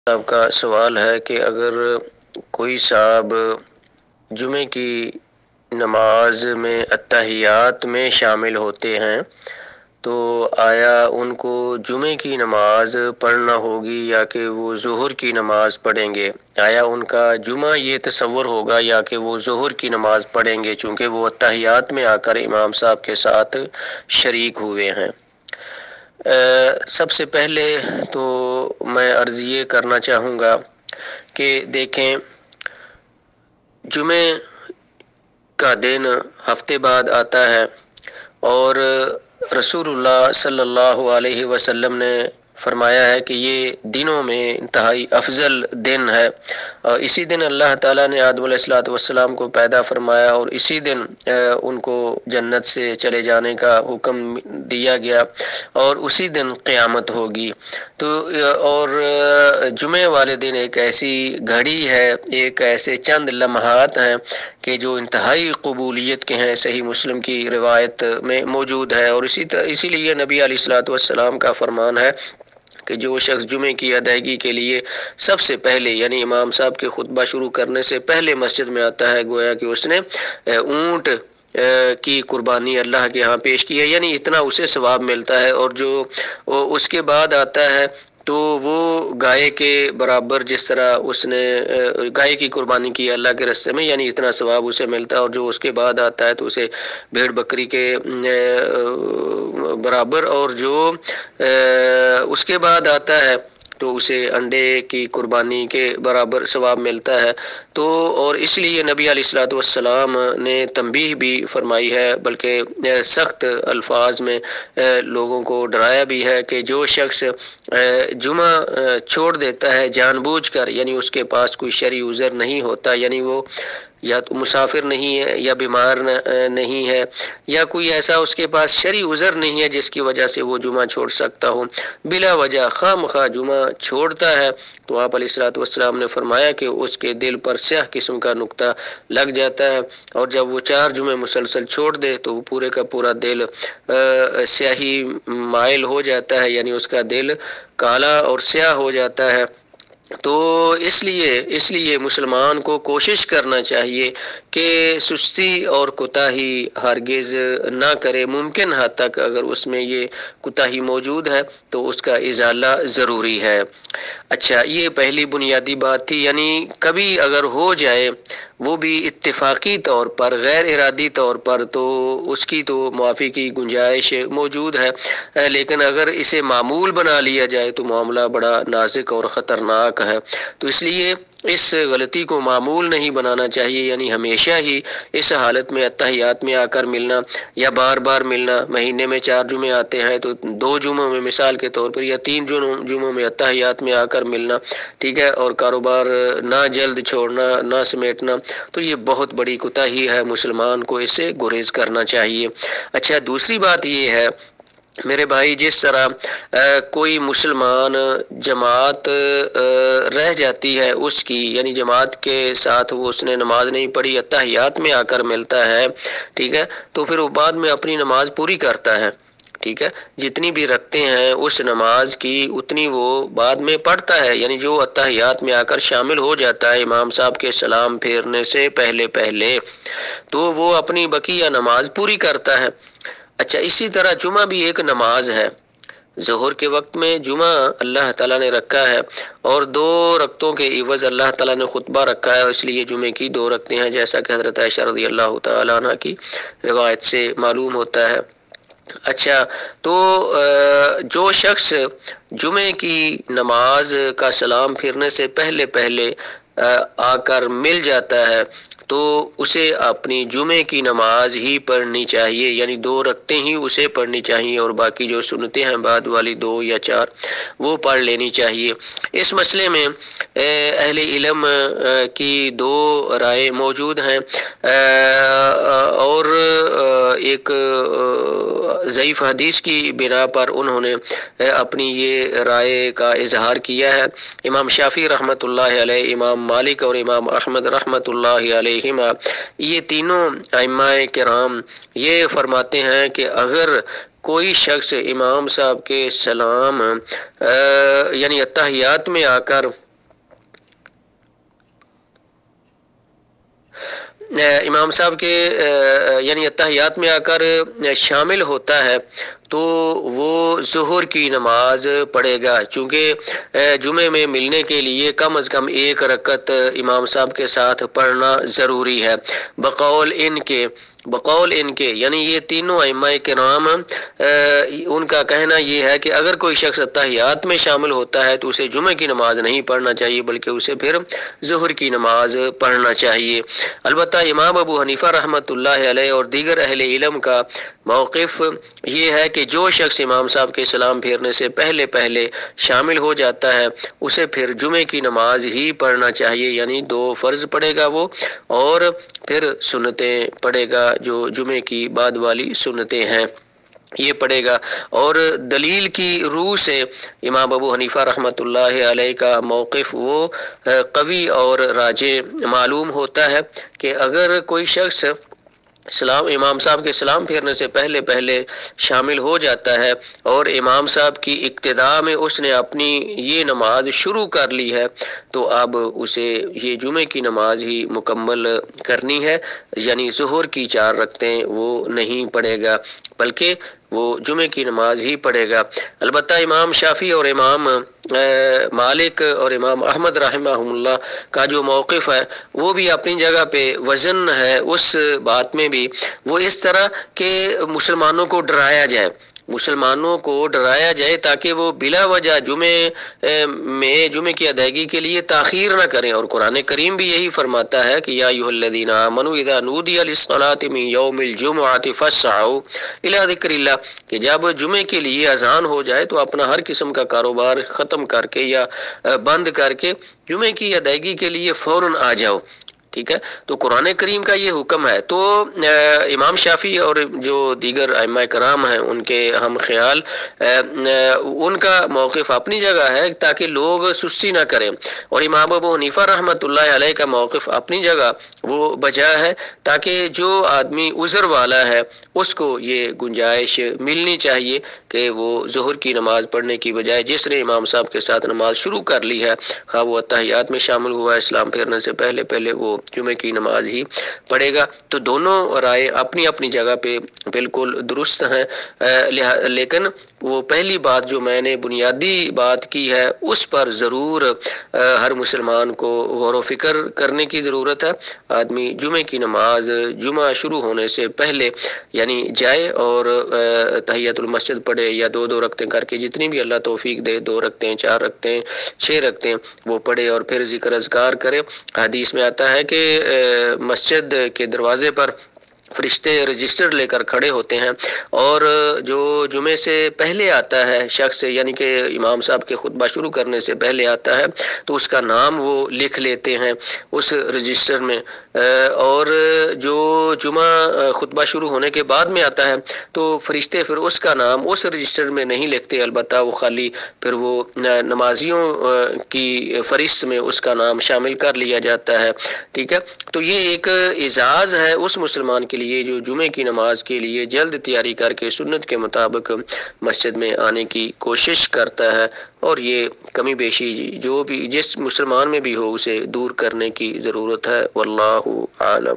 صاحب کا سوال ہے کہ اگر کوئی صاحب جمعے کی نماز میں اتحیات میں شامل ہوتے ہیں تو آیا ان کو جمعے کی نماز پڑھنا ہوگی یا کہ وہ ظہر کی نماز پڑھیں گے؟ آیا ان کا جمعہ یہ تصور ہوگا یا کہ وہ ظہر کی نماز پڑھیں گے چونکہ وہ اتحیات میں آ کر امام صاحب کے ساتھ شریک ہوئے ہیں؟ سب سے پہلے تو میں عرض یہ کرنا چاہوں گا کہ دیکھیں، جمعے کا دن ہفتے بعد آتا ہے اور رسول اللہ صلی اللہ علیہ وسلم نے فرمایا ہے کہ یہ دنوں میں انتہائی افضل دن ہے، اور اسی دن اللہ تعالیٰ نے آدم علیہ السلام کو پیدا فرمایا اور اسی دن ان کو جنت سے چلے جانے کا حکم دیا گیا اور اسی دن قیامت ہوگی۔ تو اور جمعے والے دن ایک ایسی گھڑی ہے، ایک ایسے چند لمحات ہیں کہ جو انتہائی قبولیت کے ہیں، صحیح مسلم کی روایت میں موجود ہے، اور اسی لیے نبی علیہ السلام کا فرمان ہے کہ جو شخص جمعے کی ادائیگی کے لیے سب سے پہلے یعنی امام صاحب کے خطبہ شروع کرنے سے پہلے مسجد میں آتا ہے، گویا کہ اس نے اونٹ کی قربانی اللہ کے ہاں پیش کی ہے، یعنی اتنا اسے ثواب ملتا ہے، اور جو اس کے بعد آتا ہے تو وہ گائے کے برابر جس طرح اس نے گائے کی قربانی کی اللہ کے راستے میں، یعنی اتنا ثواب اسے ملتا ہے، اور جو اس کے بعد آتا ہے تو اسے بھیڑ بکری کے برابر، اور جو اس کے بعد آتا ہے تو اسے انڈے کی قربانی کے برابر ثواب ملتا ہے۔ تو اور اس لیے نبی علیہ السلام نے تنبیہ بھی فرمائی ہے، بلکہ سخت الفاظ میں لوگوں کو ڈرایا بھی ہے کہ جو شخص جمعہ چھوڑ دیتا ہے جان بوجھ کر، یعنی اس کے پاس کوئی شرعی عذر نہیں ہوتا، یعنی وہ یا تو مسافر نہیں ہے یا بیمار نہیں ہے یا کوئی ایسا اس کے پاس شرعی عذر نہیں ہے جس کی وجہ سے وہ جمعہ چھوڑ سکتا ہو، بلا وجہ خواہ مخواہ جمعہ چھوڑتا ہے، تو آپ علیہ السلام نے فرمایا کہ اس کے دل پر سیاہ قسم کا نقطہ لگ جاتا ہے، اور جب وہ 4 جمعے مسلسل چھوڑ دے تو وہ پورے کا پورا دل سیاہی مائل ہو جاتا ہے، یعنی اس کا دل کالا اور سیاہ ہو جاتا ہے۔ تو اس لیے مسلمان کو کوشش کرنا چاہیے کہ سستی اور کوتاہی ہرگز نہ کرے، ممکن حد تک اگر اس میں یہ کوتاہی موجود ہے تو اس کا ازالہ ضروری ہے۔ اچھا، یہ پہلی بنیادی بات تھی، یعنی کبھی اگر ہو جائے وہ بھی اتفاقی طور پر غیر ارادی طور پر تو اس کی تو معافی کی گنجائش موجود ہے، لیکن اگر اسے معمول بنا لیا جائے تو معاملہ بڑا نازک اور خطرناک ہے، تو اس لیے اس غلطی کو معمول نہیں بنانا چاہیے، یعنی ہمیشہ ہی اس حالت میں اتحیات میں آ کر ملنا یا بار بار ملنا، مہینے میں 4 جمعے آتے ہیں تو 2 جمعوں میں مثال کے طور پر یا 3 جمعوں میں اتحیات میں آ کر ملنا، ٹھیک ہے، اور کاروبار نہ جلد چھوڑنا، نہ سمیٹنا، تو یہ بہت بڑی کوتاہی ہے، مسلمان کو اس سے گریز کرنا چاہیے۔ اچھا، دوسری بات یہ ہے میرے بھائی، جس طرح کوئی مسلمان جماعت رہ جاتی ہے اس کی، یعنی جماعت کے ساتھ وہ اس نے نماز نہیں پڑھی، اتحیات میں آ کر ملتا ہے، ٹھیک ہے، تو پھر وہ بعد میں اپنی نماز پوری کرتا ہے، ٹھیک ہے، جتنی بھی رکھتے ہیں اس نماز کی اتنی وہ بعد میں پڑھتا ہے، یعنی جو اتحیات میں آ کر شامل ہو جاتا ہے امام صاحب کے سلام پھیرنے سے پہلے تو وہ اپنی بقیہ نماز پوری کرتا ہے۔ اچھا، اسی طرح جمعہ بھی ایک نماز ہے، ظہر کے وقت میں جمعہ اللہ تعالیٰ نے رکھا ہے اور 2 رکعتوں کے عوض اللہ تعالیٰ نے خطبہ رکھا ہے، اس لیے جمعے کی 2 رکعتیں ہیں، جیسا کہ حضرت عائشہ رضی اللہ تعالیٰ عنہ کی روایت سے معلوم ہوتا ہے۔ اچھا، تو جو شخص جمعے کی نماز کا سلام پھرنے سے پہلے آ کر مل جاتا ہے تو اسے اپنی جمعے کی نماز ہی پڑھنی چاہیے، یعنی 2 رکعتیں ہی اسے پڑھنی چاہیے، اور باقی جو سنتیں ہیں بعد والی 2 یا 4 وہ پڑھ لینی چاہیے۔ اس مسئلے میں اہل علم کی 2 رائے موجود ہیں، اور ایک ضعیف حدیث کی بنا پر انہوں نے اپنی یہ رائے کا اظہار کیا ہے۔ امام شافعی رحمۃ اللہ علیہ، امام مالک اور امام احمد رحمۃ اللہ علیہما، یہ تینوں ائمہ کرام یہ فرماتے ہیں کہ اگر کوئی شخص امام صاحب کے سلام یعنی اتحیات میں آ کر امام صاحب کے یعنی اتحیات میں آ کر شامل ہوتا ہے تو وہ ظہر کی نماز پڑھے گا، چونکہ جمعے میں ملنے کے لیے کم از کم ایک رکعت امام صاحب کے ساتھ پڑھنا ضروری ہے، بقول ان کے یعنی یہ تینوں ائمہ کرام ان کا کہنا یہ ہے کہ اگر کوئی شخص اتحیات میں شامل ہوتا ہے تو اسے جمعے کی نماز نہیں پڑھنا چاہیے بلکہ اسے پھر ظہر کی نماز پڑھنا چاہیے۔ البتہ امام ابو حنیفہ رحمۃ اللہ علیہ اور دیگر اہل علم کا موقف یہ ہے کہ جو شخص امام صاحب کے سلام پھیرنے سے پہلے شامل ہو جاتا ہے اسے پھر جمعے کی نماز ہی پڑھنا چاہیے، یعنی 2 فرض پڑھے گا وہ اور پھر سنتیں پڑھے گا جو جمعے کی بعد والی سنتیں ہیں یہ پڑھے گا۔ اور دلیل کی روح سے امام ابو حنیفہ رحمۃ اللہ علیہ کا موقف وہ قوی اور راجح معلوم ہوتا ہے کہ اگر کوئی شخص امام صاحب کے سلام پھیرنے سے پہلے شامل ہو جاتا ہے اور امام صاحب کی اقتداء میں اس نے اپنی یہ نماز شروع کر لی ہے تو اب اسے یہ جمعے کی نماز ہی مکمل کرنی ہے، یعنی ظہر کی 4 رکعتیں وہ نہیں پڑھے گا بلکہ وہ جمعے کی نماز ہی پڑھے گا۔ البتہ امام شافعی اور امام مالک اور امام احمد رحمہ اللہ کا جو موقف ہے وہ بھی اپنی جگہ پہ وزن ہے اس بات میں بھی، وہ اس طرح کہ مسلمانوں کو ڈرایا جائے تاکہ وہ بلا وجہ جمعے کی ادائیگی کے لیے تاخیر نہ کریں، اور قرآن کریم بھی یہی فرماتا ہے کہ یا ایھا الذین آمنوا اذا نودی للصلاۃ من یوم الجمعۃ فاسعوا الی ذکر اللہ، کہ جب جمعے کے لیے اذان ہو جائے تو اپنا ہر قسم کا کاروبار ختم کر کے یا بند کر کے جمعے کی ادائیگی کے لیے فوراً آ جاؤ، ٹھیک ہے۔ تو قرآن کریم کا یہ حکم ہے۔ تو امام شافعی اور جو دیگر ائمہ کرام ہیں ان کے ہم خیال ان کا موقف اپنی جگہ ہے تاکہ لوگ سستی نہ کریں، اور امام ابو حنیفہ رحمۃ اللہ علیہ کا موقف اپنی جگہ وہ بجا ہے تاکہ جو آدمی عذر والا ہے اس کو یہ گنجائش ملنی چاہیے کہ وہ ظہر کی نماز پڑھنے کی بجائے جس نے امام صاحب کے ساتھ نماز شروع کر لی ہے، خواہ وہ اتحیات میں شامل ہوا ہے اسلام پھیرنے سے پہلے وہ جمعے کی نماز ہی پڑھے گا۔ تو دونوں رائے اپنی اپنی جگہ پہ بالکل درست ہیں، لیکن وہ پہلی بات جو میں نے بنیادی بات کی ہے اس پر ضرور ہر مسلمان کو غور و فکر کرنے کی ضرورت ہے۔ آدمی جمعے کی نماز جمعہ شروع ہونے سے پہلے یعنی جائے اور تحیۃ المسجد پڑھے یا 2 رکعتیں کر کے جتنی بھی اللہ توفیق دے، 2 رکعتیں 4 رکعتیں 6 رکعتیں وہ پڑھے اور پھر ذکر اذکار کرے۔ حدیث میں آتا ہے کہ مسجد کے دروازے پر فرشتے رجسٹر لے کر کھڑے ہوتے ہیں، اور جو جمعے سے پہلے آتا ہے شخص یعنی کہ امام صاحب کے خطبہ شروع کرنے سے پہلے آتا ہے تو اس کا نام وہ لکھ لیتے ہیں اس رجسٹر میں، اور جو جمعہ خطبہ شروع ہونے کے بعد میں آتا ہے تو فرشتے پھر اس کا نام اس رجسٹر میں نہیں لکھتے، البتہ وہ خالی پھر وہ نمازیوں کی فہرست میں اس کا نام شامل کر لیا جاتا ہے، ٹھیک ہے۔ تو یہ ایک اعزاز ہے اس مسلمان کے لیے جو جمعے کی نماز کے لیے جلد تیاری کر کے سنت کے مطابق مسجد میں آنے کی کوشش کرتا ہے، اور یہ کمی بیشی جو بھی جس مسلمان میں بھی ہو اسے دور کرنے کی ضرورت ہے، واللہ عالم۔